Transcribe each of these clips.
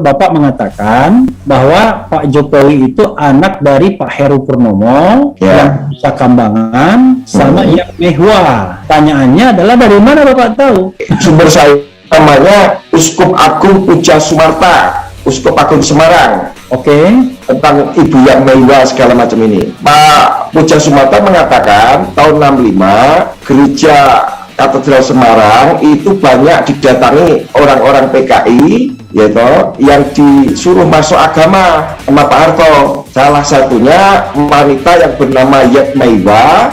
Bapak mengatakan bahwa Pak Jokowi itu anak dari Pak Heru Purnomo yang Nusa Kambangan sama Yap Mehwa. Pertanyaannya adalah dari mana Bapak tahu? Sumber saya namanya Uskup Agung Puja Sumarta, Uskup Agung Semarang. Oke. Tentang Ibu Yap Mehwa segala macam ini. Pak Puja Sumarta mengatakan tahun 65 gereja Katedral Semarang itu banyak didatangi orang-orang PKI, yaitu yang disuruh masuk agama sama Pak Harto. Salah satunya wanita yang bernama Yap Mehwa,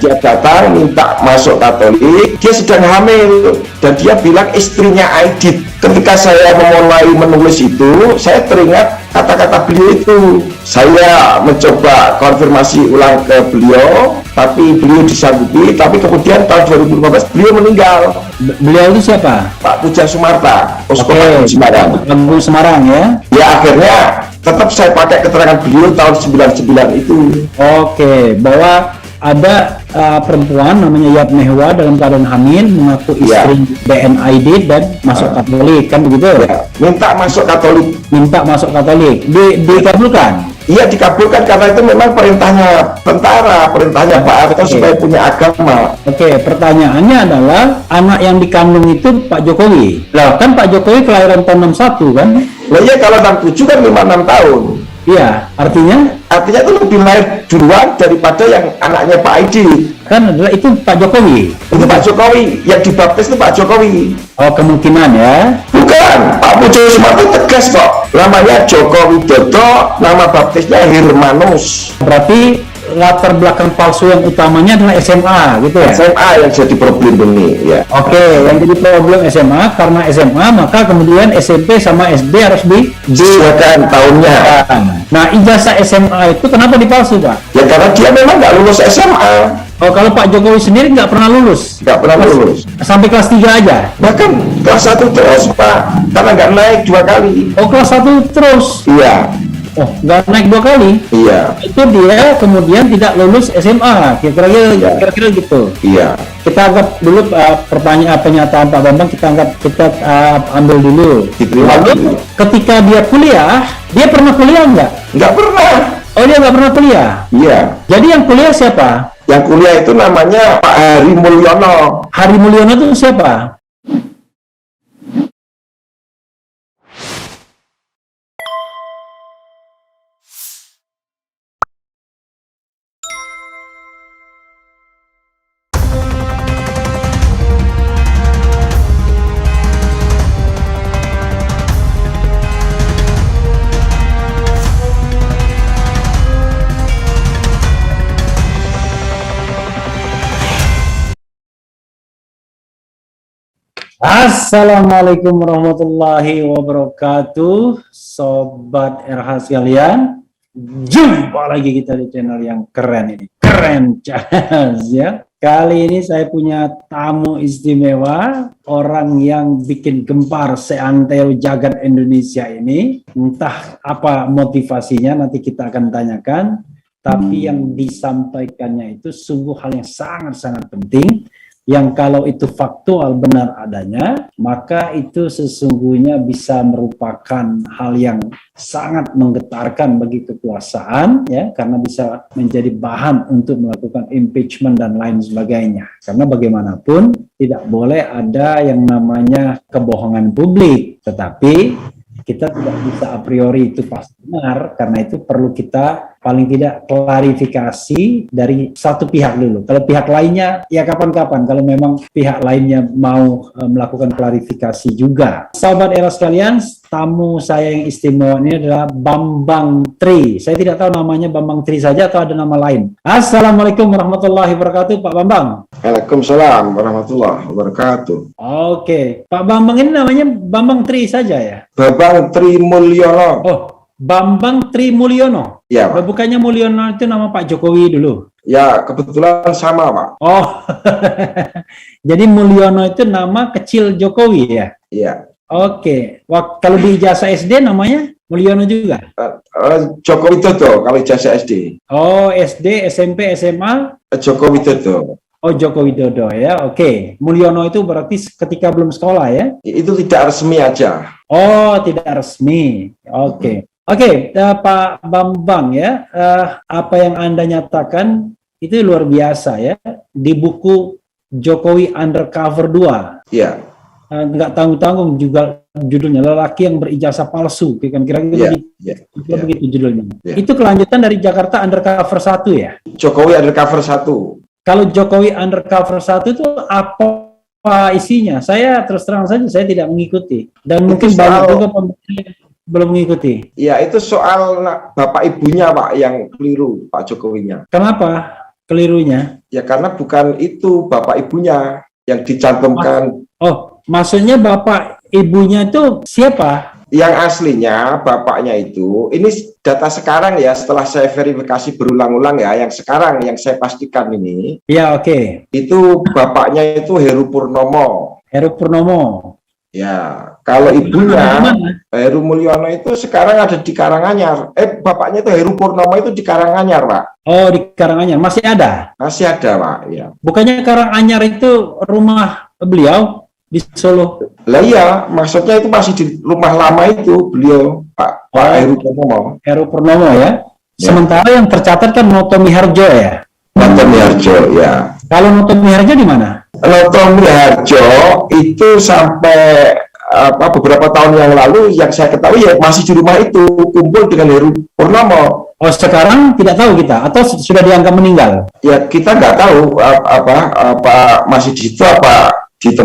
dia datang minta masuk Katolik. Dia sedang hamil dan dia bilang istrinya Aidit. Ketika saya memulai menulis itu, saya teringat kata-kata beliau itu. Saya mencoba konfirmasi ulang ke beliau, tapi beliau disanggupi. Tapi kemudian tahun 2015 beliau meninggal. Beliau itu siapa? Pak Puja Sumarta, Uskup Agung Semarang. Agung Semarang ya? Ya, akhirnya tetap saya pakai keterangan beliau tahun 99 itu. Oke, bahwa ada perempuan namanya Yap Mehwa dalam keadaan hamil mengaku istri BNID dan masuk Katolik, kan begitu? Ya, minta masuk Katolik. Minta masuk Katolik. Dikabulkan? Iya, dikabulkan karena itu memang perintahnya tentara, perintahnya Pak Harto supaya punya agama. Oke, pertanyaannya adalah anak yang dikandung itu Pak Jokowi. Lah, kan Pak Jokowi kelahiran tahun 61 kan? Lah iya, kalau 67 kan 56 tahun. Iya, artinya itu lebih lahir duluan daripada yang anaknya Pak Aidit. Kan adalah itu Pak Jokowi. Itu Pak Jokowi, yang dibaptis itu Pak Jokowi. Oh, kemungkinan ya. Bukan, Pak Puja Sumarta tegas kok. Namanya Joko Widodo, nama baptisnya Hirmanus. Berarti latar belakang palsu yang utamanya adalah SMA gitu ya? SMA yang jadi problem ini ya. Oke, yang jadi problem SMA, karena SMA maka kemudian SMP sama SD harus disesuaikan tahunnya. Nah, ijazah SMA itu kenapa dipalsu, Pak? Ya karena dia memang nggak lulus SMA. Oh, kalau Pak Jokowi sendiri nggak pernah lulus? Nggak pernah lulus. Sampai kelas 3 aja? Bahkan kelas 1 terus, Pak. Karena nggak naik 2 kali. Oh, kelas 1 terus? Iya. Oh, nggak naik 2 kali? Iya. Itu dia kemudian tidak lulus SMA, kira-kira gitu. Iya. Kita anggap dulu pernyataan Pak Bambang, kita ambil dulu. Lalu ketika dia kuliah, dia pernah kuliah nggak? Nggak pernah. Oh, dia nggak pernah kuliah? Iya. Jadi yang kuliah siapa? Yang kuliah itu namanya Pak Hari Mulyono. Hari Mulyono itu siapa? Assalamualaikum warahmatullahi wabarakatuh, Sobat RH sekalian. Jumpa lagi kita di channel yang keren ini, Keren Channel ya. Kali ini saya punya tamu istimewa, orang yang bikin gempar seantero jagat Indonesia ini. Entah apa motivasinya, nanti kita akan tanyakan. Tapi yang disampaikannya itu sungguh hal yang sangat-sangat penting, yang kalau itu faktual benar adanya, maka itu sesungguhnya bisa merupakan hal yang sangat menggetarkan bagi kekuasaan, ya, karena bisa menjadi bahan untuk melakukan impeachment dan lain sebagainya. Karena bagaimanapun tidak boleh ada yang namanya kebohongan publik, tetapi kita tidak bisa a priori itu pasti benar, karena itu perlu kita paling tidak klarifikasi dari satu pihak dulu. Kalau pihak lainnya ya kapan-kapan, kalau memang pihak lainnya mau melakukan klarifikasi juga. Sahabat era sekalian, tamu saya yang istimewa ini adalah Bambang Tri. Saya tidak tahu namanya Bambang Tri saja atau ada nama lain. Assalamualaikum warahmatullahi wabarakatuh, Pak Bambang. Waalaikumsalam warahmatullahi wabarakatuh. Oke, Pak Bambang ini namanya Bambang Tri saja ya? Bambang Tri Mulyono. Oh, Bambang Tri Mulyono. Ya, Pak. Bukannya Mulyono itu nama Pak Jokowi dulu? Ya, kebetulan sama, Pak. Oh, jadi Mulyono itu nama kecil Jokowi ya? Iya. Oke. Kalau di ijazah SD namanya Mulyono juga? Joko Widodo kalau ijazah SD. Oh, SD, SMP, SMA? Joko Widodo. Oh, Joko Widodo ya. Oke. Mulyono itu berarti ketika belum sekolah ya? Itu tidak resmi aja. Oh, tidak resmi. Oke. Oke, Pak Bambang ya, apa yang Anda nyatakan itu luar biasa ya. Di buku Jokowi Undercover 2. Ya. Nggak tanggung-tanggung juga judulnya, lelaki yang berijazah palsu, kira-kira begitu judulnya. Ya. Itu kelanjutan dari Jakarta Undercover 1 ya? Jokowi Undercover 1. Kalau Jokowi Undercover 1 itu apa isinya? Saya terus terang saja saya tidak mengikuti, dan mungkin banyak juga pembaca yang belum mengikuti. Ya, itu soal bapak ibunya Pak yang keliru, Pak Jokowinya. Kenapa kelirunya? Ya karena bukan itu bapak ibunya yang dicantumkan. Oh, maksudnya bapak ibunya itu siapa? Yang aslinya bapaknya itu, ini data sekarang ya, setelah saya verifikasi berulang-ulang ya, yang sekarang yang saya pastikan ini. Ya, oke. Itu bapaknya itu Heru Purnomo. Heru Purnomo. Ya, kalau ibunya Heru Mulyono itu sekarang ada di Karanganyar. Bapaknya itu Heru Purnomo itu di Karanganyar, Pak. Oh, di Karanganyar. Masih ada? Masih ada, Pak. Ya. Bukannya Karanganyar itu rumah beliau di Solo? Lah iya, maksudnya itu masih di rumah lama itu beliau, Pak Heru Purnomo. Heru Purnomo ya. Sementara yang tercatat kan Noto Miharjo ya. Noto Miharjo, ya. Kalau Noto Miharjo di mana? Noto Miharjo itu sampai beberapa tahun yang lalu yang saya ketahui ya masih di rumah itu kumpul dengan Heru Purnomo. Oh, sekarang tidak tahu kita atau sudah dianggap meninggal? Ya kita nggak tahu apa masih di situ apa di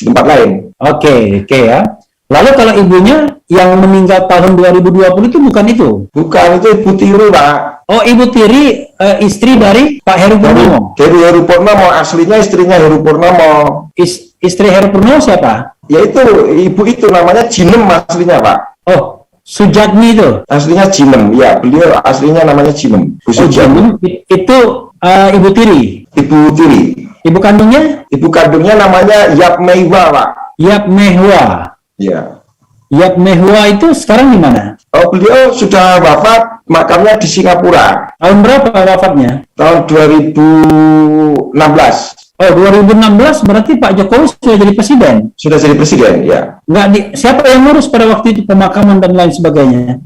tempat lain. Oke ya. Lalu kalau ibunya yang meninggal tahun 2020 itu bukan itu? Bukan, itu Ibu Tiri, Pak. Oh, Ibu Tiri istri dari Pak Heru Purnomo. Dari Heru Purnomo, aslinya istrinya Heru Purnomo. Istri Heru Purnomo siapa? Yaitu ibu itu namanya Jinem aslinya, Pak. Oh, Sujatmi itu. Aslinya Jinem, ya beliau aslinya namanya Jinem. Jinem itu Ibu Tiri. Ibu Tiri. Ibu kandungnya? Ibu kandungnya namanya Yap Mehwa, Pak. Yap Mehwa. Ya. Yap Mehwa itu sekarang di mana? Oh, beliau sudah wafat, makamnya di Singapura. Tahun berapa wafatnya? Tahun 2016. Oh, 2016 berarti Pak Jokowi sudah jadi presiden? Sudah jadi presiden, ya. Siapa yang ngurus pada waktu itu pemakaman dan lain sebagainya?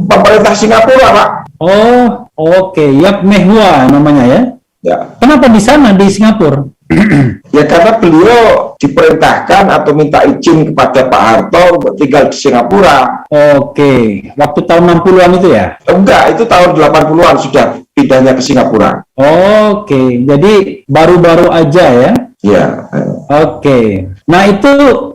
Pemerintah Singapura, Pak. Oh, oke. Yap Mehwa namanya ya? Ya. Kenapa di sana, di Singapura? Ya karena beliau diperintahkan atau minta izin kepada Pak Harto untuk tinggal di Singapura. Oke. Waktu tahun 60-an itu ya? Enggak, itu tahun 80-an sudah pindahnya ke Singapura. Oke, jadi baru-baru aja ya? Ya. Oke. Nah itu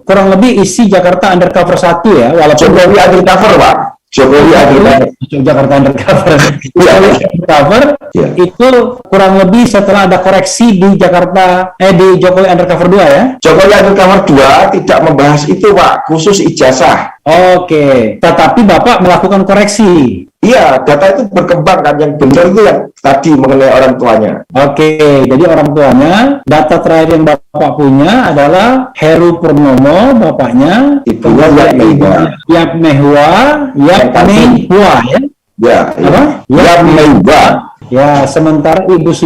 kurang lebih isi Jakarta Undercover 1 ya? Walaupun Jokowi Undercover, Pak. Jokowi Undercover. Jakarta Undercover. Undercover ya. Itu kurang lebih setelah ada koreksi di Jakarta, di Jokowi Undercover 2 ya? Jokowi Undercover 2 tidak membahas itu, Pak, khusus ijazah. Oke, tetapi Bapak melakukan koreksi. Iya, data itu berkembang kan, yang benar itu yang tadi mengenai orang tuanya. Oke, jadi orang tuanya, data terakhir yang Bapak punya adalah Heru Purnomo, bapaknya, ibunya Yap Mehwa, Yap Mehwa ya? Ya, apa? Yap Mehwa. Ya, sementara Ibu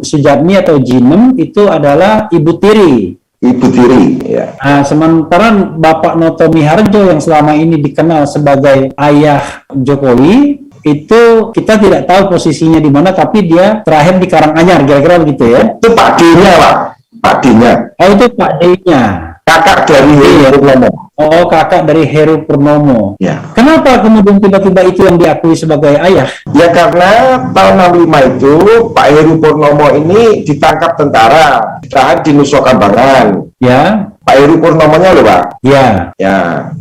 Sujatmi atau Jinem itu adalah Ibu Tiri. Ibu Tiri, ya. Nah, sementara Bapak Noto Miharjo yang selama ini dikenal sebagai ayah Jokowi, itu kita tidak tahu posisinya di mana, tapi dia terakhir di Karanganyar, kira-kira begitu ya? Itu Pak D-nya, Pak. Pak D-nya. Oh, itu Pak D-nya. Kakak dari Heru Purnomo. Oh, kakak dari Heru Purnomo. Ya. Kenapa kemudian tiba-tiba itu yang diakui sebagai ayah? Ya karena tahun 65 itu Pak Heru Purnomo ini ditangkap tentara, ditahan di Nusa Kambangan. Ya. Pak Heru Purnomonya loh, Pak. Ya. Ya.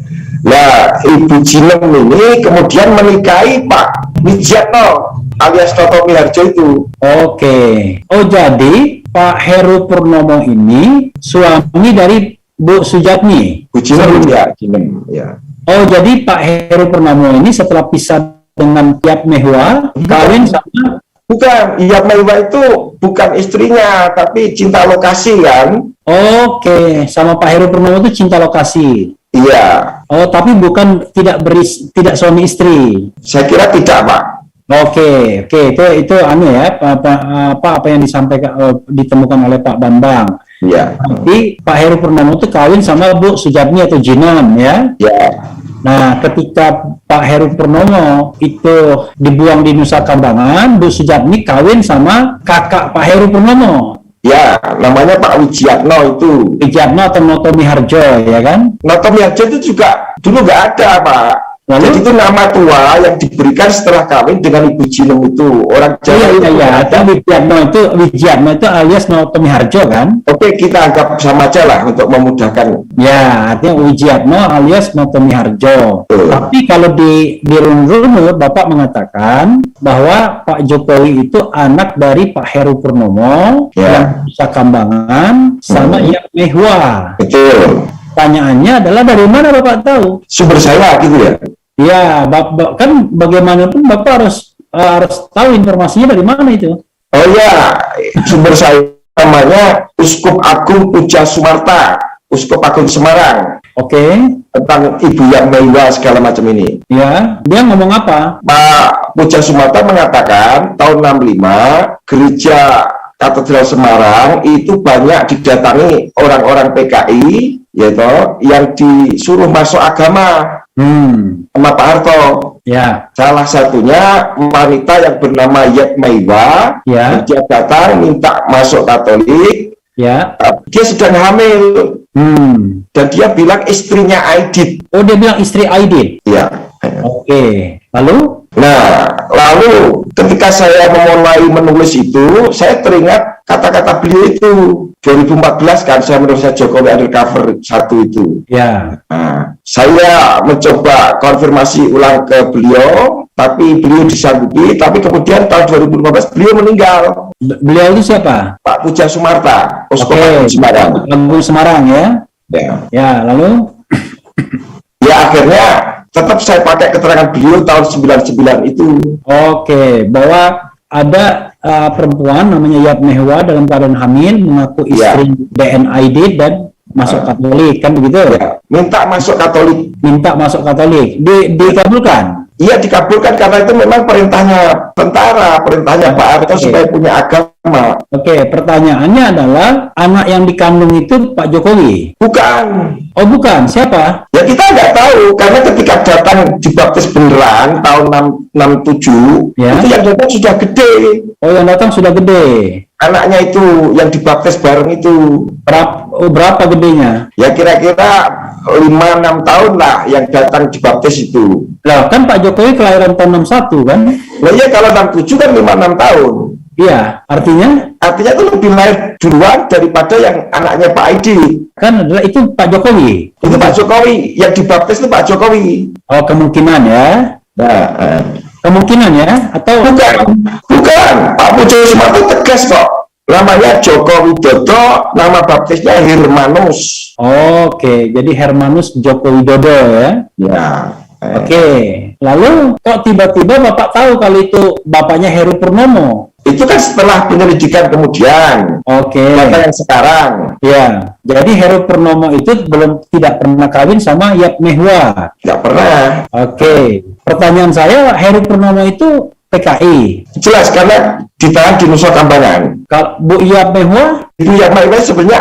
Nah, Ibu Jinem ini kemudian menikahi Pak Wijiatno alias Noto Miharjo itu. Oke. Oh, jadi Pak Heru Purnomo ini suami dari Bu Sujatmi. Bu Jinem, ya, Jinem, ya. Oh, jadi Pak Heru Purnomo ini setelah pisah dengan Yap Mehwa, kawin sama... Bukan, Yap Mehwa itu bukan istrinya, tapi cinta lokasi kan. Oke, sama Pak Heru Purnomo itu cinta lokasi. Iya. Oh, tapi bukan tidak suami istri. Saya kira tidak, Pak. Oke, itu anu ya, apa yang disampaikan ditemukan oleh Pak Bambang. Ya, Tapi Pak Heru Purnomo itu kawin sama Bu Sujatmi atau Jinan ya. ya, Nah, ketika Pak Heru Purnomo itu dibuang di Nusa Kambangan, Bu Sujatmi kawin sama kakak Pak Heru Purnomo, ya, namanya Pak Wijiatno itu. Wijiatno atau Noto Miharjo, ya kan? Noto Miharjo itu juga dulu nggak ada, Pak. Lalu? Jadi itu nama tua yang diberikan setelah kawin dengan Ibu Jinem itu. Orang Jawa itu Iya. ada. Wijiatno itu alias Noto Miharjo kan? Oke, kita anggap sama aja lah untuk memudahkan. Ya, artinya Wijiatno alias Noto Miharjo. Betul. Tapi kalau di runut Bapak mengatakan bahwa Pak Jokowi itu anak dari Pak Heru Purnomo Ya. yang bisa Kambangan sama Yak Mehwa. Betul. Pertanyaannya adalah dari mana Bapak tahu? Sumber saya gitu ya. Ya, Bapak kan bagaimanapun Bapak harus tahu informasinya dari mana itu. Oh ya, sumber saya namanya Uskup Agung Puja Sumarta, Uskup Agung Semarang, Oke, tentang Ibu Yak Meiwa segala macam ini. ya, dia ngomong apa? Pak Puja Sumarta mengatakan tahun 65 gereja Katedral Semarang itu banyak didatangi orang-orang PKI, yaitu yang disuruh masuk agama sama Pak Harto. Ya, Salah satunya wanita yang bernama Yak Meiwa, ya, dia datang minta masuk Katolik. ya. Dia sedang hamil dan dia bilang istrinya Aidit. Oh, dia bilang istri Aidit. Ya. Oke, lalu? Nah, lalu ketika saya memulai menulis itu, saya teringat kata-kata beliau itu 2014 kan saya menulis Jokowi Undercover 1 itu. Ya, Nah, saya mencoba konfirmasi ulang ke beliau, tapi beliau disanggupi. Tapi kemudian tahun 2015 beliau meninggal. beliau itu siapa? Pak Puja Sumarta, Uskup Agung Oke, Semarang. Agung Semarang ya. Ya. Ya, lalu? Ya akhirnya tetap saya pakai keterangan beliau tahun 99 itu. Oke, bahwa ada perempuan namanya Yak Mehwa dalam keadaan hamil mengaku istri DNID dan masuk Katolik kan begitu? Ya, minta masuk Katolik. Minta masuk Katolik, dikabulkan. Iya dikabulkan karena itu memang perintahnya tentara, perintahnya Pak Harto supaya punya agama. Oke, pertanyaannya adalah anak yang dikandung itu Pak Jokowi? Bukan. Oh bukan, siapa? Ya kita nggak tahu karena ketika datang dibaptis beneran tahun 67 Ya. itu yang datang sudah gede. Oh yang datang sudah gede. Anaknya itu yang dibaptis bareng itu Berapa gedenya? ya kira-kira 5-6 tahun lah yang datang dibaptis itu. Lah kan Pak Jokowi kelahiran tahun 61 kan? Nah ya kalau 67 kan 5-6 tahun. Iya, artinya Artinya itu lebih lahir duluan daripada yang anaknya Pak Aidit. kan adalah itu Pak Jokowi. Itu Pak Jokowi, yang dibaptis itu Pak Jokowi. Oh kemungkinan ya, Nah, kemungkinan ya, atau bukan. Pak Pujo Sumarto tegas kok. Namanya Joko Widodo, nama baptisnya Hermanus. Oke, jadi Hermanus Joko Widodo ya. Ya. Oke, lalu kok tiba-tiba Bapak tahu kalau itu bapaknya Heru Purnomo? Itu kan setelah penyelidikan kemudian. Oke. Data yang sekarang. Ya, jadi Heru Purnomo itu tidak pernah kawin sama Yak Mehwa. Tidak pernah. Oke, pertanyaan saya Heru Purnomo itu PKI. Jelas karena ditahan di Nusa Kambangan. Kalau Bu Yak Mehwa, Itu yang mainnya sebenarnya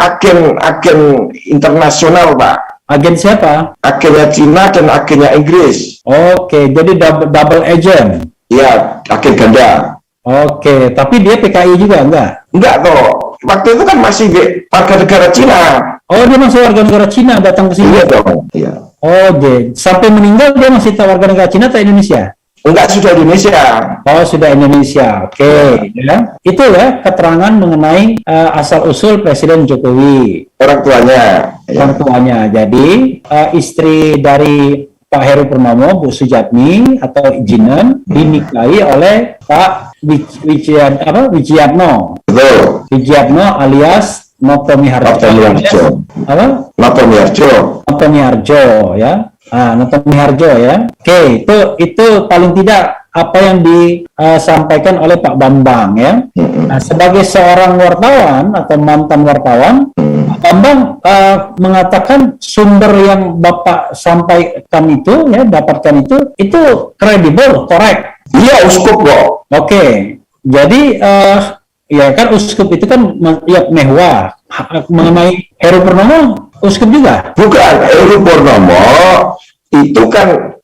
agen internasional, Pak. agen siapa? Agennya Cina dan agennya Inggris. Oke, jadi double agent. Ya, agen ganda. Oke, tapi dia PKI juga enggak? Enggak toh. Waktu itu kan masih warga negara Cina. Oh, dia masih warga negara Cina datang ke sini. Iya dong. Iya. Oh, sampai meninggal dia masih warga negara Cina atau Indonesia? Enggak, sudah Indonesia. Oh, sudah Indonesia. Oke, ya. Itu ya keterangan mengenai asal-usul Presiden Jokowi. Orang tuanya. Ya. Orang tuanya. Jadi, istri dari Pak Heru Purnomo, Bu Sujatmi atau Jinan dinikahi oleh Pak Wijiatno. Betul. Wijiatno alias Noto Miharjo. Noto Miharjo. Apa? Noto Miharjo. Noto Miharjo ya. Noto Miharjo ya. Oke, itu paling tidak apa yang disampaikan oleh Pak Bambang ya. Nah, sebagai seorang wartawan atau mantan wartawan, Pak Bambang mengatakan sumber yang Bapak sampaikan itu ya, dapatkan itu kredibel, korek. Iya, uskup kok. Oke, jadi ya kan uskup itu kan ya mewah. Mengenai Heru Purnomo, uskup juga? Bukan, Heru Purnomo itu kan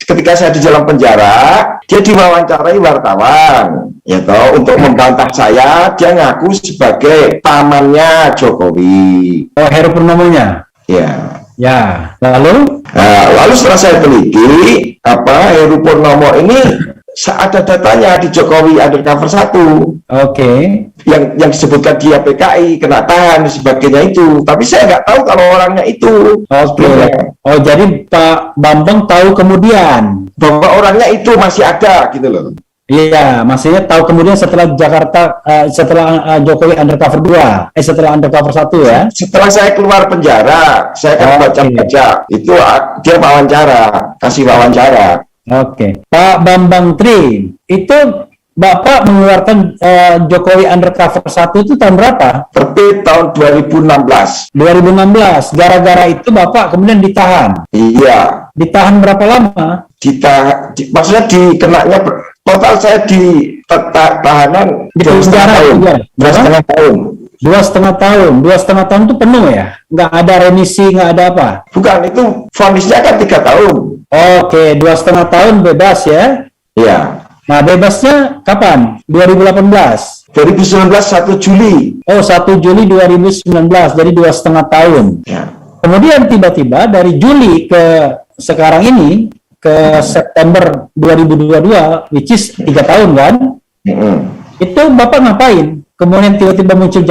ketika saya di dalam penjara, dia diwawancarai wartawan, ya toh, untuk membantah saya, dia ngaku sebagai pamannya Jokowi. Oh, Heru Purnomonya? Ya. Ya, lalu? Lalu setelah saya teliti, Heru Purnomo ini ada datanya di Jokowi Undercover 1. Oke. Yang disebutkan dia PKI, kena tahan, dan sebagainya itu. Tapi saya nggak tahu kalau orangnya itu. Oke. Oh, jadi Pak Bambang tahu kemudian bahwa orangnya itu masih ada, gitu loh. Iya, maksudnya tahu kemudian setelah Jakarta, setelah Jokowi Undercover 2, setelah Undercover 1 ya? Setelah saya keluar penjara, saya kan baca-baca, itu dia wawancara, kasih wawancara. Oke. Pak Bambang Tri, itu Bapak mengeluarkan Jokowi Undercover 1 itu tahun berapa? Terbit tahun 2016. 2016, gara-gara itu Bapak kemudian ditahan? Iya. Ditahan berapa lama? Maksudnya dikenanya total saya di tahanan di penjara 2,5 tahun. 2,5 tahun. 2,5 tahun itu penuh ya? Nggak ada remisi, nggak ada apa? Bukan, itu vonisnya kan 3 tahun. Oke, 2,5 tahun bebas ya? Iya. Nah, bebasnya kapan? 2018? 2019 1 Juli. Oh, 1 Juli 2019, jadi 2,5 tahun. Ya. Kemudian tiba-tiba dari Juli ke sekarang ini, ke September 2022, which is 3 tahun kan? Itu Bapak ngapain? Kemudian tiba-tiba muncul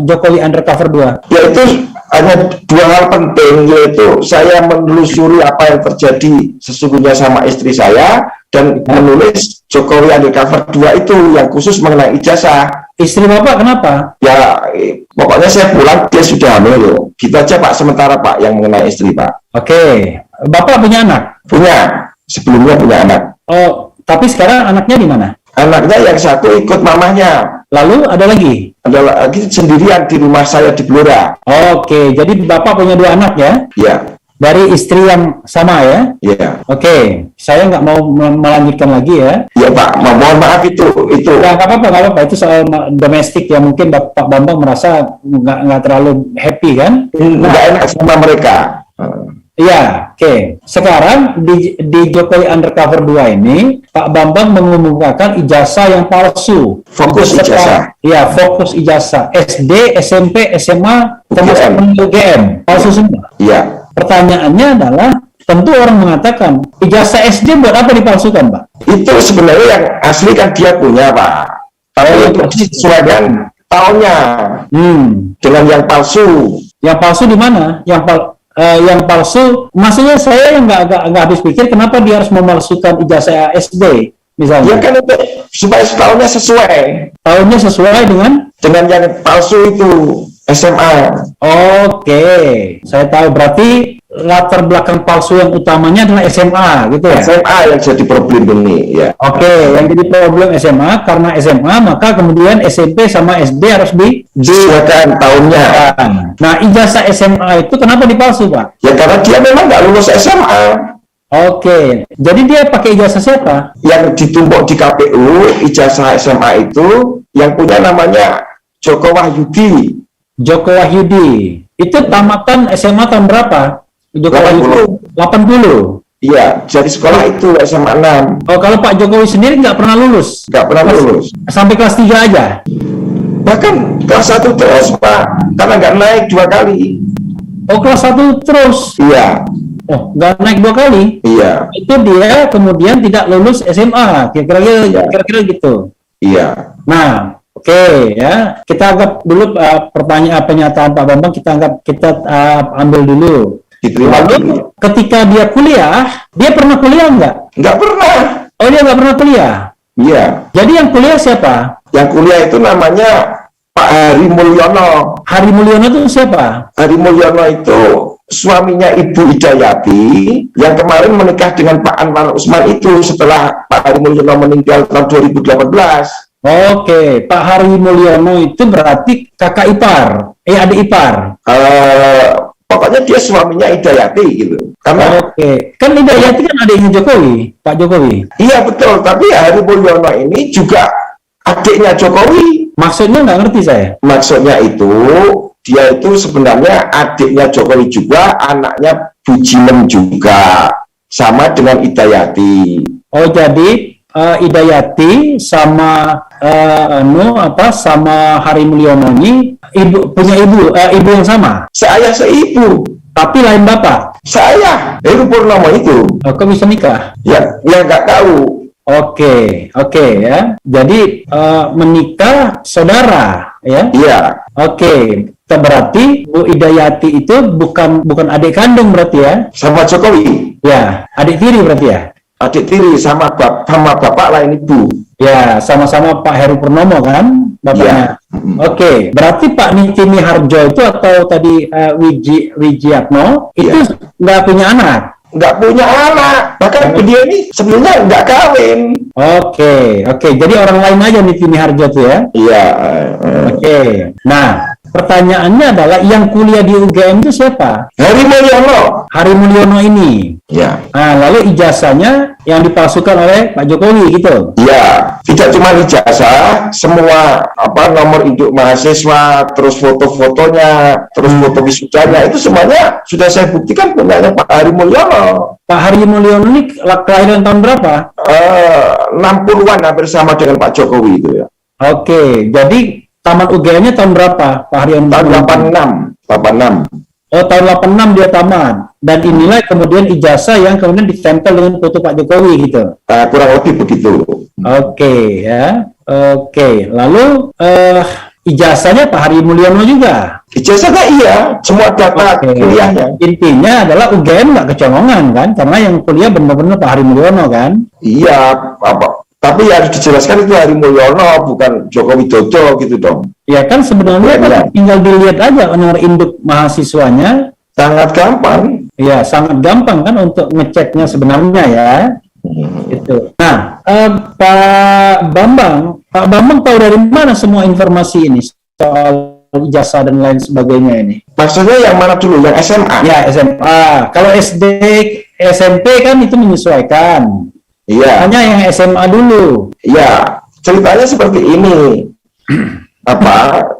Jokowi Undercover 2. Yaitu hanya 2 hal penting, yaitu saya menelusuri apa yang terjadi sesungguhnya sama istri saya, dan menulis Jokowi Undercover 2 itu yang khusus mengenai ijazah. Istri Bapak kenapa? Ya, pokoknya saya pulang, dia sudah hamil loh. Gitu aja Pak, sementara Pak, yang mengenai istri Pak. Oke. Bapak punya anak? Punya, sebelumnya punya anak. Oh, tapi sekarang anaknya di mana? Anaknya yang satu ikut mamahnya. Lalu ada lagi? Ada lagi sendirian di rumah saya di Blora. Oke, jadi Bapak punya 2 anak ya? Iya. Dari istri yang sama ya? Iya. Oke, saya nggak mau melanjutkan lagi ya. Iya Pak, mohon maaf itu. Nggak apa-apa. Itu soal domestik yang mungkin Pak Bambang merasa nggak terlalu happy kan? Nggak enak sama mereka. Iya, oke. Sekarang di Jokowi Undercover 2 ini, Pak Bambang mengumumkan ijazah yang palsu. Fokus ijazah. Iya, fokus ijazah. SD, SMP, SMA, termasuk UGM. Palsu semua. Iya. Pertanyaannya adalah, tentu orang mengatakan, ijazah SD buat apa dipalsukan, Pak? Itu sebenarnya yang asli kan dia punya, Pak. Tapi itu disesuaikan tahunnya dengan yang palsu. Yang palsu di mana? Yang palsu, maksudnya saya nggak habis pikir kenapa dia harus memalsukan ijazah SD, misalnya. Ya kan itu supaya tahunnya sesuai. Tahunnya sesuai dengan yang palsu itu SMA. Oke, saya tahu, berarti latar belakang palsu yang utamanya adalah SMA, gitu ya? SMA yang jadi problem ini, ya. Oke, yang jadi problem SMA, karena SMA maka kemudian SMP sama SD harus disesuaikan tahunnya. Nah, ijazah SMA itu kenapa dipalsu, Pak? Ya karena dia memang nggak lulus SMA. Oke, jadi dia pakai ijazah siapa? Yang ditumpuk di KPU, ijazah SMA itu yang punya namanya Joko Wahyudi. Joko Wahyudi. Itu tamatan SMA tahun berapa? Joko Wahyudi 80. Iya, dari sekolah itu SMA 6. Oh, kalau Pak Jokowi sendiri nggak pernah lulus? Nggak pernah lulus. Sampai kelas 3 aja? Bahkan kelas 1 terus, Pak. Karena nggak naik 2 kali. Oh, kelas 1 terus? Iya. Oh, nggak naik 2 kali? Iya. Itu dia kemudian tidak lulus SMA, kira-kira gitu. Iya. Nah, oke, ya. Kita anggap dulu pernyataan Pak Bambang, kita ambil dulu. Lalu ketika dia kuliah, dia pernah kuliah nggak? Nggak pernah. Oh, dia nggak pernah kuliah? Iya. Jadi yang kuliah siapa? Yang kuliah itu namanya Pak Hari Mulyono. Hari Mulyono itu siapa? Hari Mulyono itu suaminya Ibu Hidayati yang kemarin menikah dengan Pak Anwar Usman itu setelah Pak Hari Mulyono meninggal tahun 2018. Oke, Pak Hari Mulyono itu berarti kakak ipar, adik ipar. pokoknya dia suaminya Hidayati gitu. Karena Oke, kan Hidayati kan adiknya Jokowi, Pak Jokowi. iya betul, tapi Hari Mulyono ini juga adiknya Jokowi. Maksudnya nggak ngerti saya. Maksudnya itu dia itu sebenarnya adiknya Jokowi juga, anaknya Bujimen juga, sama dengan Hidayati. Oh, jadi Hidayati sama sama Hari Mulyono ini punya ibu yang sama, Seayah seibu. tapi lain bapak. Saya Heru Purnomo itu. Oh, kok bisa nikah? Ya nggak tahu. Oke ya. Jadi menikah saudara ya. Iya. Oke, berarti Bu Hidayati itu bukan adik kandung berarti ya? Sama Jokowi. Ya, adik tiri berarti ya? Adik tiri sama bapak lain ibu. Ya, sama-sama Pak Heru Purnomo kan bapaknya. Oke, berarti Pak Niti Miharjo itu atau tadi Wijiatno itu nggak punya anak? Nggak punya anak, bahkan dia ini sebenarnya nggak kawin. Oke, jadi orang lain aja Niti Miharjo tuh ya? Iya. Oke, nah pertanyaannya adalah yang kuliah di UGM itu siapa? Hari Mulyono. Hari Mulyono ini. Ya. Nah, lalu ijazahnya yang dipalsukan oleh Pak Jokowi gitu. Ya, tidak cuma ijazah, semua nomor induk mahasiswa, terus foto-fotonya, terus foto wisudanya, itu semuanya sudah saya buktikan punyanya Pak Hari Mulyono. Pak Hari Mulyono ini kelahiran tahun berapa? 60-an hampir sama dengan Pak Jokowi itu ya. Oke, jadi tamat UGM-nya tahun berapa, Pak Hari Mulyono? Tahun 86. Oh, tahun 86 dia tamat. Dan inilah kemudian ijazah yang kemudian ditempel dengan foto Pak Jokowi gitu. Kurang lebih begitu. Oke ya. Oke, lalu ijazahnya Pak Hari Mulyono juga. Ijazahnya iya, semua data kuliahnya. Intinya adalah UGM nggak kecolongan kan, karena yang kuliah benar-benar Pak Hari Mulyono kan. Iya, tapi harus dijelaskan itu Hari Mulyono, bukan Joko Widodo gitu dong. Ya kan sebenarnya kan tinggal dilihat aja nomor induk mahasiswanya. Sangat gampang. Ya, sangat gampang kan untuk ngeceknya sebenarnya ya. Itu. Nah, Pak Bambang tahu dari mana semua informasi ini soal ijazah dan lain sebagainya ini? Maksudnya yang mana dulu? Yang SMA? Ya, SMA. Kalau SD, SMP kan itu menyesuaikan. Iya. Hanya yang SMA dulu. Iya. Ceritanya seperti ini.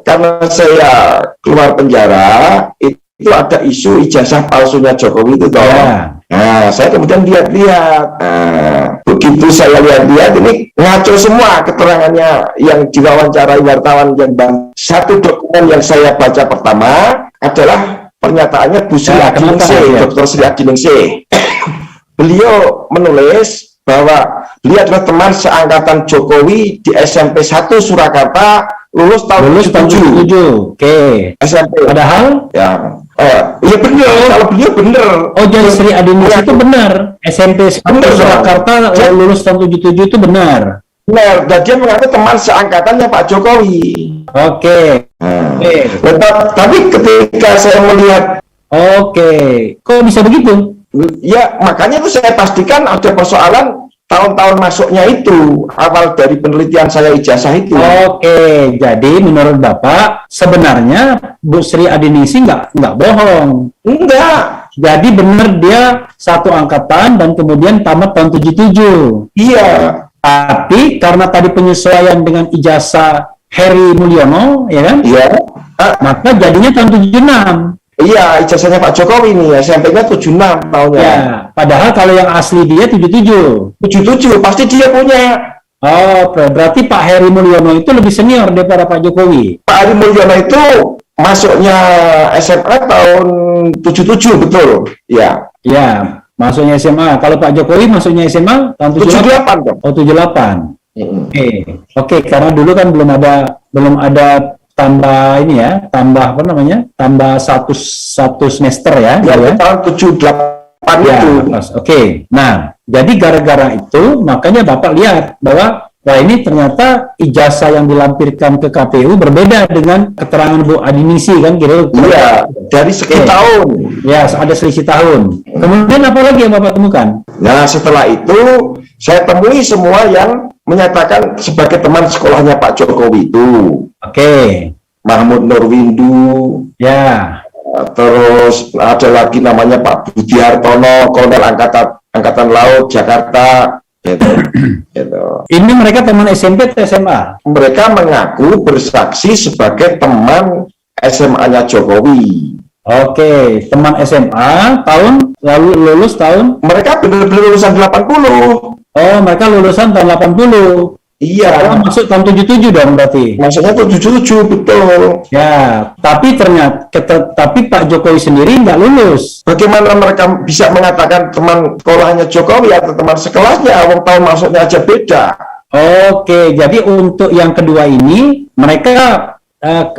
Karena saya keluar penjara, itu ada isu ijazah palsunya Jokowi itu toh. Ya. Nah, saya kemudian lihat-lihat. Begitu saya lihat-lihat, ini ngaco semua keterangannya yang diwawancarai wartawan yang satu dokumen yang saya baca pertama adalah pernyataannya Bu Sri Adiningsih, Dr. Sri Adiningsih. Beliau menulis bahwa beliau adalah teman seangkatan Jokowi di SMP 1 Surakarta, lulus tahun 77. Oke. SMP. Padahal? Ya. Iya benar, kalau beliau benar. Oh, jadi Sri Adiningsih itu benar. SMP 1 Surakarta lulus tahun 77 itu benar. Benar, dan dia mengaku teman seangkatannya Pak Jokowi. Oke. Tapi ketika saya melihat, kok bisa begitu? Ya, makanya itu saya pastikan ada persoalan tahun-tahun masuknya itu, awal dari penelitian saya ijazah itu. Oke, jadi menurut Bapak sebenarnya Bu Sri Adiningsih nggak bohong. Enggak. Jadi benar dia satu angkatan dan kemudian tamat tahun 77. Iya. Tapi karena tadi penyesuaian dengan ijazah Heri Mulyono, ya kan? Iya. Maka jadinya tahun 76. Iya, ijazahnya Pak Jokowi nih, SMP-nya 76 tahunnya. Ya, padahal kalau yang asli dia 77. 77, pasti dia punya. Oh, berarti Pak Heri Mulyono itu lebih senior daripada Pak Jokowi. Pak Heri Mulyono itu masuknya SMA tahun 77, betul? Ya. Ya, masuknya SMA. Kalau Pak Jokowi masuknya SMA tahun 78 dong. Oh, 78. Oke, karena dulu kan belum ada tambah ini ya, tambah satu semester ya. Ya, tahun 78 ya, itu. Oke. Nah, jadi gara-gara itu makanya Bapak lihat bahwa ini ternyata ijazah yang dilampirkan ke KPU berbeda dengan keterangan Bu Adiningsih kan kira-kira. Iya, dari sekian tahun. Ya, ada selisih tahun. Kemudian apa lagi yang Bapak temukan? Nah, setelah itu saya temui semua yang menyatakan sebagai teman sekolahnya Pak Jokowi itu. Oke. Mahmud Nurwindu, ya, Terus ada lagi namanya Pak Budi Hartono, Kolonel Angkatan Laut Jakarta, gitu. Gitu. Ini mereka teman SMP atau SMA? Mereka mengaku bersaksi sebagai teman SMA-nya Jokowi. Oke, teman SMA tahun lalu lulus tahun. Mereka benar-benar lulusan 80. Oh, mereka lulusan tahun 80. Iya. Masuk tahun 77 dong berarti. Maksudnya 77, betul. Ya, tapi tapi Pak Jokowi sendiri nggak lulus. Bagaimana mereka bisa mengatakan teman sekolahnya Jokowi atau teman sekelasnya? Orang tahun masuknya aja beda. Oke, jadi untuk yang kedua ini mereka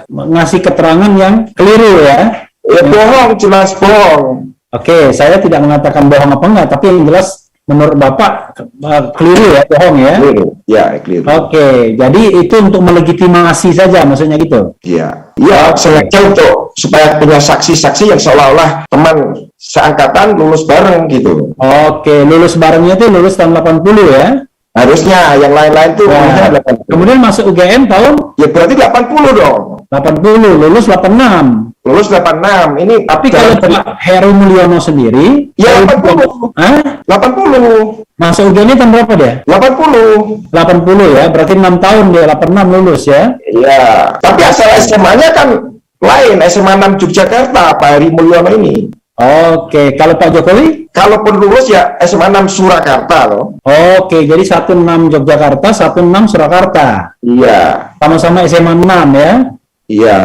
ngasih keterangan yang keliru ya. Ya bohong, jelas bohong. Oke, saya tidak mengatakan bohong apa enggak, tapi yang jelas menurut Bapak keliru ya, bohong ya. Keliru. Ya, keliru. Oke, jadi itu untuk melegitimasi saja maksudnya gitu. Iya, iya, sengaja untuk supaya punya saksi-saksi yang seolah-olah teman seangkatan lulus bareng gitu. Oke, lulus barengnya itu lulus tahun 80 ya. Harusnya yang lain-lain tuh Nah, 80. kemudian masuk UGM tahun Ya berarti 80 dong. 80, lulus 86. Lulus 86. Ini Tapi kalau Pak Heru Mulyono sendiri, ya 80. Hah? 80. Masuk UGM tahun berapa dia? 80. 80 ya, berarti 6 tahun dia, 86 lulus ya. Iya. Tapi asal SMA-nya kan lain, SMA 6 Yogyakarta, Pak Heri Mulyono ini. Oke, kalau Pak Jokowi? Kalaupun lulus ya SMA 6 Surakarta loh. Oke, jadi 16 Yogyakarta, 16 Surakarta. Iya. Sama-sama SMA 6 ya. Iya.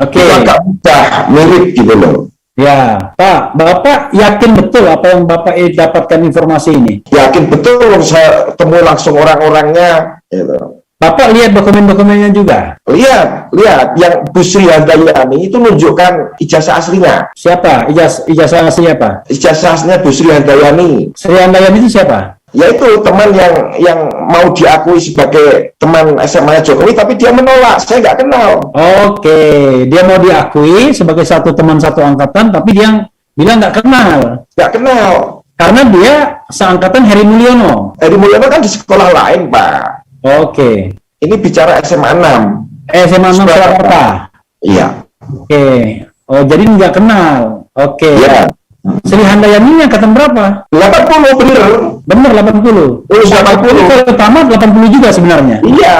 Oke. Itu agak mudah, mirip gitu loh. Ya, Pak, Bapak yakin betul apa yang Bapak dapatkan informasi ini? Yakin betul saya temu langsung orang-orangnya gitu. Bapak lihat dokumen-dokumennya juga? Lihat yang Bu Sri Handayani itu nunjukkan ijazah aslinya. Siapa? Ijazah asli apa? Ijazah aslinya Bu Sri Handayani. Sri Handayani itu siapa? Yaitu teman yang mau diakui sebagai teman SMA Jokowi, tapi dia menolak. Saya nggak kenal. Oke, dia mau diakui sebagai teman satu angkatan, tapi dia bilang nggak kenal. Nggak kenal. Karena dia seangkatan Heri Mulyono. Heri Mulyono kan di sekolah lain, Pak. Oke. Ini bicara SMA 6. SMA 6 Surakarta. Iya. Oke. Oh, jadi nggak kenal. Oke. Iya. Sri Handayani angkatan berapa? 80 bener. Bener 80. Lulus 80. Kalau tamat 80 juga sebenarnya. Iya.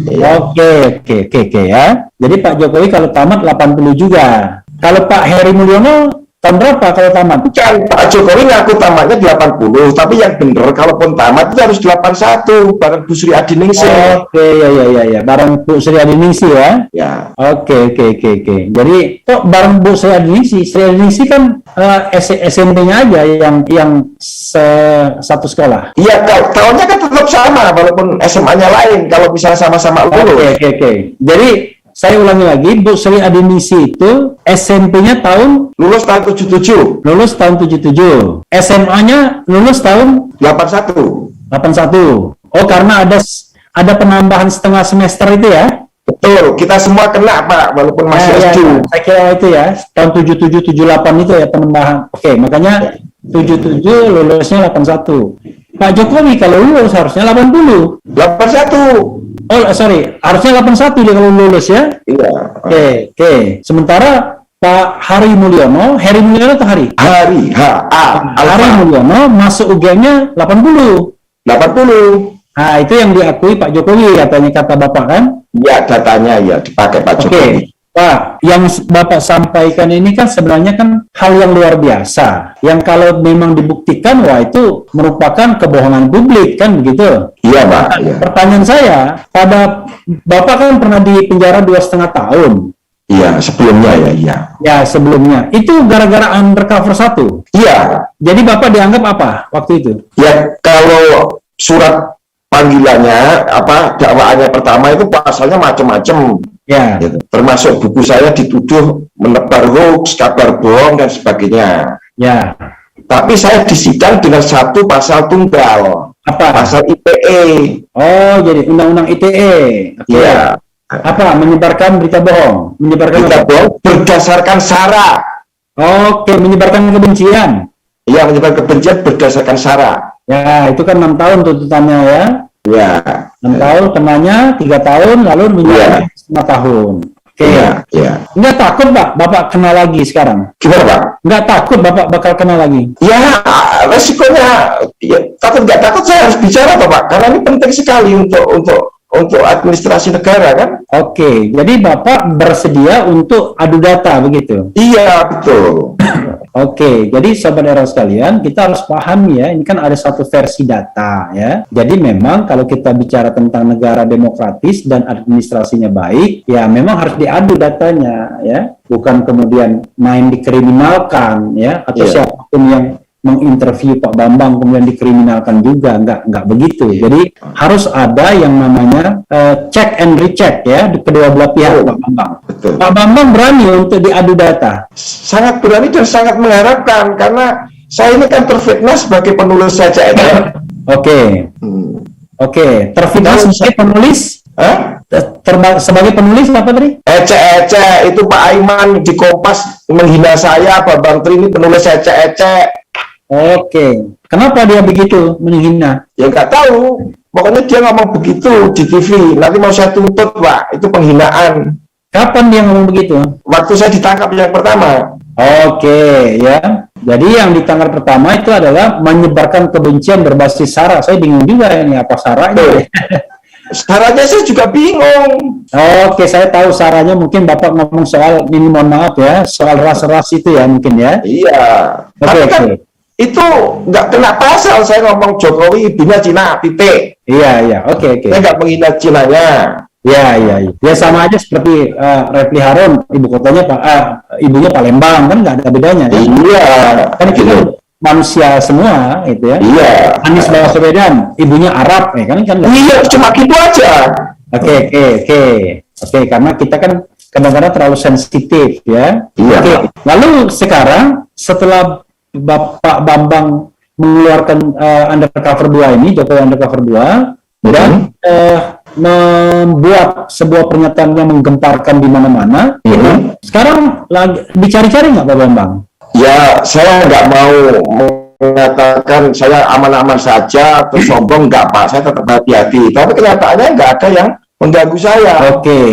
Iya. Oke ya. Jadi Pak Jokowi kalau tamat 80 juga. Kalau Pak Heri Mulyono tahun berapa kalau tamat? Bukan, Pak Jokowi ngaku tamatnya 80, tapi yang bener kalaupun tamat itu harus 81 bareng Bu Sri Adiningsih. Oke, ya. Bareng Bu Sri Adiningsih ya. Ya. Oke. Jadi kok bareng Bu Sri Adiningsih? Sri Adiningsih kan SMP-nya aja yang satu sekolah. Iya, tahunnya kan tetap sama walaupun SMA-nya lain kalau misalnya sama-sama lulus. Oke. Jadi saya ulangi lagi, Bu Sri Adiningsih itu SMP-nya tahun Lulus tahun 77. lulus tahun 77. SMA-nya lulus tahun 81. 81. Oh, karena ada penambahan setengah semester itu ya? Betul, kita semua kena, Pak, walaupun masih SD. Ya. Saya kira itu ya, tahun 77 78 itu ya penambahan. Oke, makanya 77 lulusnya 81. Pak Jokowi kalau lulus harusnya 80. 81. Oh, sorry, harusnya 81 dia kalau lulus ya. Iya. Oke. Sementara Pak Heri Mulyono atau Hari? Hari Mulyono masuk UGM-nya 80. 80. Nah, itu yang diakui Pak Jokowi katanya, kata Bapak kan? Ya, datanya ya dipakai Pak Jokowi. Pak, yang Bapak sampaikan ini kan sebenarnya kan hal yang luar biasa. Yang kalau memang dibuktikan, wah itu merupakan kebohongan publik kan begitu? Iya, Pak. Iya. Pertanyaan saya, pada Bapak kan pernah di penjara 2,5 tahun. Iya, sebelumnya ya, iya. Ya, sebelumnya. Itu gara-gara undercover 1. Iya. Jadi Bapak dianggap apa waktu itu? Ya, kalau surat panggilannya, dakwaannya pertama itu pasalnya macam-macam. Ya. Gitu. Termasuk buku saya dituduh menebar hoax, kabar bohong, dan sebagainya. Ya. Tapi saya disidang dengan satu pasal tunggal. Apa? Pasal ITE. Oh, jadi undang-undang ITE. Oke. Iya. Apa? Menyebarkan berita bohong. Menyebarkan Berita apa? bohong berdasarkan sara. Oke, menyebarkan kebencian. Iya, menyebar kebencian berdasarkan sara. Ya, itu kan 6 tahun tuntutannya ya. Ya. 6 tahun, kenanya 3 tahun, lalu menjadi 5 tahun. Oke. Iya. Nggak takut Pak, Bapak kena lagi sekarang? Gimana Pak? Nggak takut Bapak bakal kena lagi? Ya, resikonya ya, takut nggak takut saya harus bicara toh Pak, karena ini penting sekali untuk administrasi negara kan. Oke, jadi Bapak bersedia untuk adu data begitu? Iya, betul. Oke, jadi Sobat Era sekalian, kita harus paham ya, ini kan ada satu versi data ya. Jadi memang kalau kita bicara tentang negara demokratis dan administrasinya baik, ya memang harus diadu datanya ya, bukan kemudian main dikriminalkan ya, atau siapapun yang menginterview Pak Bambang kemudian dikriminalkan juga, nggak begitu. Jadi harus ada yang namanya check and recheck ya di kedua belah pihak. Pak Bambang. Betul. Pak Bambang berani untuk diadu data. Sangat berani dan sangat mengharapkan, karena saya ini kan terfitnah sebagai penulis CCEC. Oke. Oke, terfitnah sebagai penulis? Sebagai penulis apa tadi? Ece itu Pak Aiman di Kompas menghina saya, Bambang Tri ini penulis Ece. Oke, kenapa dia begitu menghina? Ya nggak tahu, pokoknya dia ngomong begitu di TV. Nanti mau saya tuntut Pak, itu penghinaan. Kapan dia ngomong begitu? Waktu saya ditangkap yang pertama. Oke, ya. Jadi yang ditangkap pertama itu adalah menyebarkan kebencian berbasis sara. Saya bingung juga ini apa saranya. Saranya saya juga bingung. Oke, saya tahu saranya mungkin Bapak ngomong soal, ini mohon maaf ya, soal ras-ras itu ya mungkin ya. Iya. Tapi kan itu nggak kena pasal, saya ngomong Jokowi ibunya Cina, titik. Iya, oke. Saya nggak menghina Cinanya. Iya. Ya sama aja seperti Refli Harun, ibunya Palembang, kan nggak ada bedanya. Kan? Iya. Kan kita manusia semua, itu ya. Iya. Anies Baswedan, ibunya Arab, ya kan? Iya, cuma gitu aja. Oke, karena kita kan kadang-kadang terlalu sensitif, ya. Iya. Oke. Lalu sekarang setelah Bapak Bambang mengeluarkan Undercover 2 ini, Jokowi Undercover 2, dan membuat sebuah pernyataan yang menggemparkan di mana-mana, sekarang lagi dicari-cari nggak Pak Bambang? Ya, saya nggak mau mengatakan saya aman-aman saja atau sombong, nggak Pak, saya tetap hati-hati. Tapi kenyataannya nggak ada yang mengganggu saya. Oke,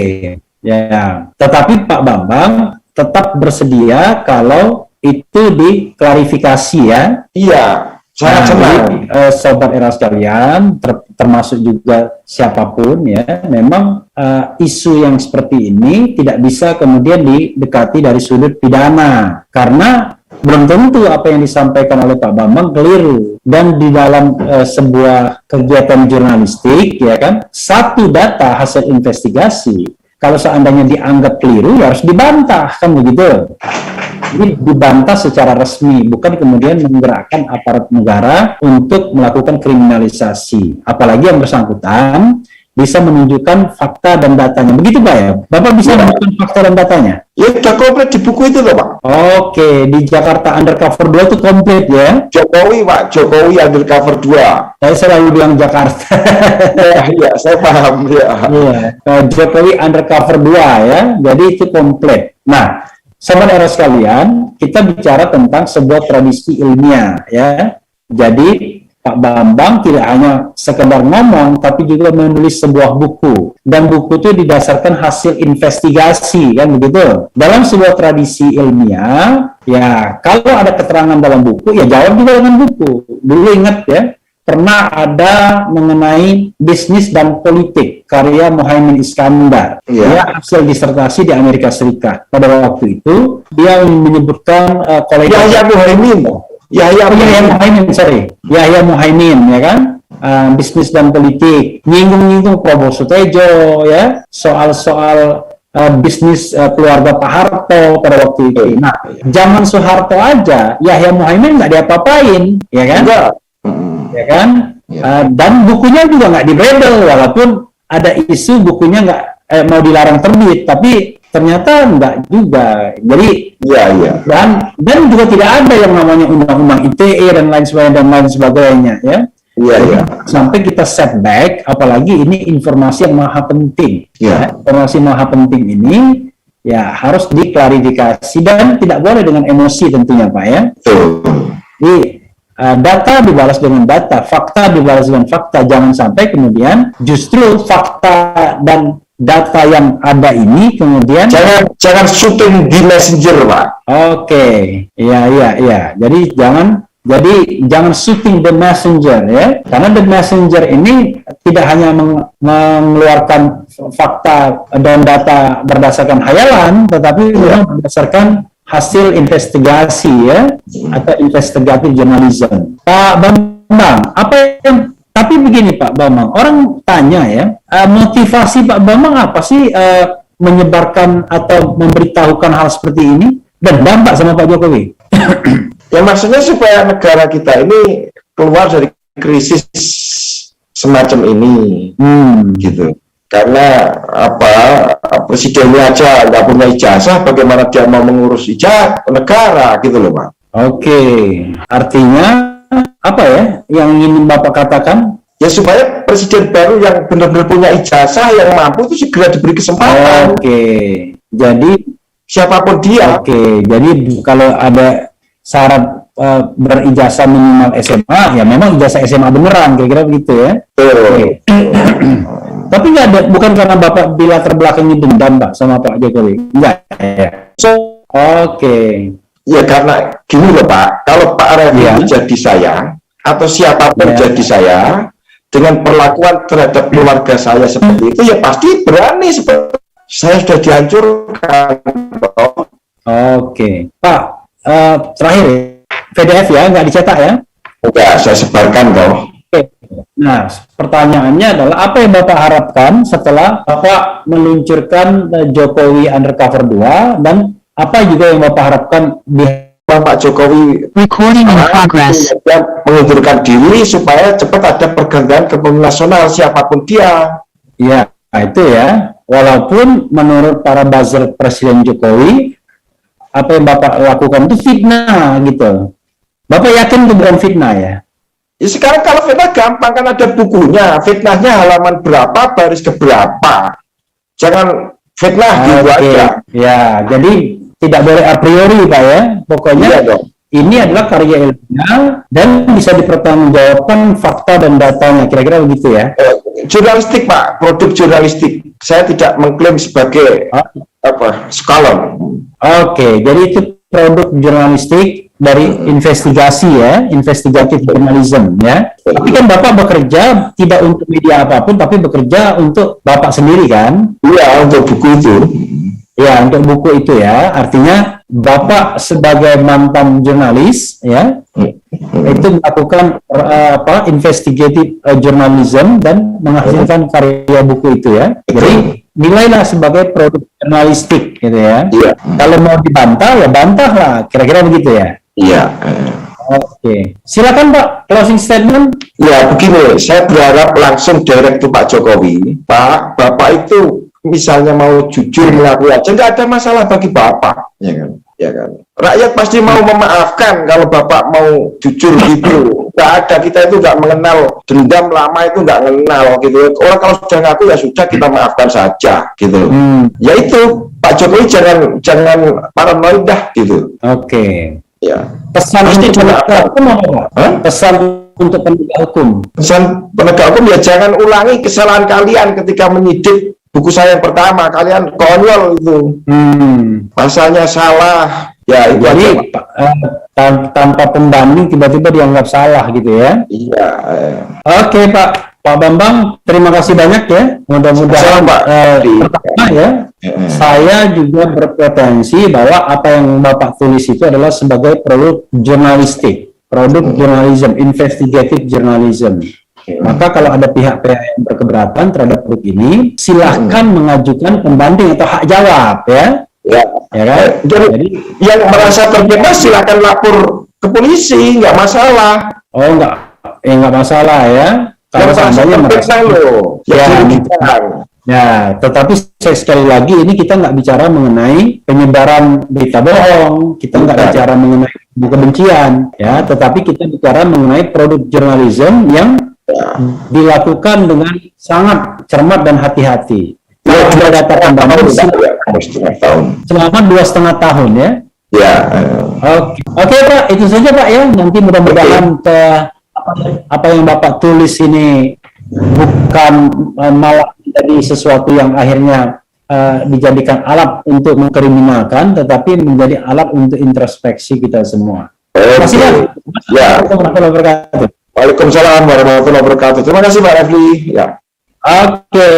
ya. Tetapi Pak Bambang tetap bersedia kalau itu diklarifikasi ya. Iya, sangat senang. Sobat Era sekalian, termasuk juga siapapun ya, memang isu yang seperti ini tidak bisa kemudian didekati dari sudut pidana, karena belum tentu apa yang disampaikan oleh Pak Bambang keliru. Dan di dalam sebuah kegiatan jurnalistik ya kan, satu data hasil investigasi kalau seandainya dianggap keliru ya harus dibantah, kan begitu. Ini dibantah secara resmi, bukan kemudian menggerakkan aparat negara untuk melakukan kriminalisasi. Apalagi yang bersangkutan bisa menunjukkan fakta dan datanya. Begitu Pak ya? Bapak bisa menunjukkan fakta dan datanya? Ya, sudah komplit di buku itu loh Pak. Oke, di Jakarta Undercover 2 itu komplit ya? Jokowi Pak, Jokowi Undercover 2. Saya selalu bilang Jakarta. Iya, saya paham ya. Jokowi Undercover 2 ya, jadi itu komplit. Nah, Sobat Era sekalian, kita bicara tentang sebuah tradisi ilmiah ya. Jadi Pak Bambang tidak hanya sekedar ngomong, tapi juga menulis sebuah buku. Dan buku itu didasarkan hasil investigasi, kan begitu. Dalam sebuah tradisi ilmiah, ya kalau ada keterangan dalam buku, ya jawab juga dengan buku. Dulu ingat ya, pernah ada mengenai bisnis dan politik karya Muhaimin Iskandar. Dia hasil disertasi di Amerika Serikat. Pada waktu itu, dia menyebutkan Yahya Muhaimin, ya kan? Bisnis dan politik, nyinggung-nyinggung Prabowo Sutejo, ya, soal-soal bisnis keluarga Pak Harto pada waktu itu. Nah, zaman Soeharto aja, Yahya Muhaimin nggak diapa-apain, ya kan? Ya kan? Dan bukunya juga nggak dibredel, walaupun ada isu bukunya nggak mau dilarang terbit, tapi ternyata enggak juga. Jadi dan juga tidak ada yang namanya undang-undang ITE dan lain sebagainya ya. Sampai kita setback, apalagi ini informasi yang maha penting. Informasi maha penting ini ya harus diklarifikasi dan tidak boleh dengan emosi tentunya Pak ya. Jadi data dibalas dengan data, fakta dibalas dengan fakta. Jangan sampai kemudian justru fakta dan data yang ada ini kemudian Jangan syuting di Messenger, Pak. oke, iya. Jadi jangan shooting the messenger ya, karena the messenger ini tidak hanya mengeluarkan fakta dan data berdasarkan hayalan, tetapi memang berdasarkan hasil investigasi ya, atau investigative journalism. Pak Bambang, tapi begini Pak Bambang, orang tanya ya, motivasi Pak Bambang apa sih menyebarkan atau memberitahukan hal seperti ini dan dampak sama Pak Jokowi? Ya maksudnya supaya negara kita ini keluar dari krisis semacam ini, gitu. Karena presidennya aja nggak punya ijazah, bagaimana dia mau mengurus negara, gitu loh, Pak. Oke, artinya apa ya yang ingin Bapak katakan? Ya supaya presiden baru yang benar-benar punya ijazah, yang mampu itu segera diberi kesempatan. Oke, jadi Siapapun dia. Oke, jadi kalau ada syarat berijazah minimal SMA, ya memang ijazah SMA beneran, kira-kira begitu ya. Oke. Tapi nggak ada, bukan karena Bapak bila terbelakangnya dendam Pak sama Pak Jokowi, enggak ya. Oke. Ya karena gini loh Pak, kalau Pak Refli jadi saya atau siapapun jadi saya, dengan perlakuan terhadap keluarga saya seperti itu, ya pasti berani seperti saya sudah dihancurkan. Oke, Pak. Terakhir PDF ya, nggak dicetak ya? Enggak, saya sebarkan kok. Oke. Nah, pertanyaannya adalah apa yang Bapak harapkan setelah Bapak meluncurkan Jokowi Undercover 2, dan apa juga yang Bapak harapkan di Pak Jokowi recording in progress mengundurkan diri supaya cepat ada pergantian kepemimpinan nasional siapapun dia. Ya, itu ya. Walaupun menurut para buzzer Presiden Jokowi, apa yang Bapak lakukan itu fitnah gitu. Bapak yakin itu bukan fitnah ya? Ya sekarang kalau fitnah gampang, kan ada bukunya. Fitnahnya halaman berapa, baris keberapa. Jangan fitnah gitu aja. Ya, jadi tidak boleh a priori Pak ya. Pokoknya ini adalah karya ilmiah dan bisa dipertanggungjawabkan fakta dan datanya. Kira-kira begitu ya? Jurnalistik Pak, produk jurnalistik. Saya tidak mengklaim sebagai scholar. Oke, jadi itu produk jurnalistik dari investigasi ya, investigative journalism ya. Tapi kan Bapak bekerja tidak untuk media apapun, tapi bekerja untuk Bapak sendiri kan? Iya, untuk buku itu. Ya, untuk buku itu ya. Artinya Bapak sebagai mantan jurnalis ya, itu melakukan investigative journalism dan menghasilkan karya buku itu ya. Jadi nilailah sebagai produk jurnalistik gitu ya. Iya. Kalau mau dibantah ya bantahlah, kira-kira begitu ya. Iya. Oke, silakan Pak, closing statement. Ya begini, saya berharap langsung direct to Pak Jokowi. Pak, Bapak itu misalnya mau jujur mengakui aja, nggak ada masalah bagi Bapak, ya kan? Ya kan? Rakyat pasti mau memaafkan kalau Bapak mau jujur gitu. Nggak ada, kita itu nggak mengenal dendam lama, itu nggak mengenal gitu. Orang kalau sudah ngaku ya sudah, kita maafkan saja gitu. Ya itu Pak Jokowi jangan paranoid dah gitu. Oke. Ya. Pesan Pasti untuk penegak hukum apa? Pesan untuk penegak hukum. Pesan penegak hukum ya jangan ulangi kesalahan kalian ketika menyidik buku saya yang pertama. Kalian konyol itu. Pasalnya salah. Ya itu jadi tanpa pembanding tiba-tiba dianggap salah gitu ya. Iya. Oke Pak Bambang, terima kasih banyak ya. Mudah-mudahan pertama ya, saya juga berpotensi bahwa apa yang Bapak tulis itu adalah sebagai produk jurnalistik, produk journalism, investigative journalism. Maka kalau ada pihak-pihak yang berkeberatan terhadap produk ini, silahkan mengajukan pembanding atau hak jawab ya. Ya kan? Jadi yang merasa terbebas silakan lapor ke polisi, nggak masalah. Oh nggak masalah ya. Kalau seandainya merasa ya, tetapi sekali lagi ini kita nggak bicara mengenai penyebaran berita bohong, kita nggak bicara mengenai kebencian, ya, tetapi kita bicara mengenai produk jurnalisme yang dilakukan dengan sangat cermat dan hati-hati. Kalau sudah data pembanding selama 2,5 tahun ya. Ya. Oke Pak, itu saja Pak ya. Nanti mudah-mudahan apa yang Bapak tulis ini bukan malah menjadi sesuatu yang akhirnya dijadikan alat untuk mengkriminalkan, tetapi menjadi alat untuk introspeksi kita semua. Terima kasih, Bang. Ya. Warahmatullahi wabarakatuh. Waalaikumsalam warahmatullahi wabarakatuh. Terima kasih Pak Refli. Ya. Oke.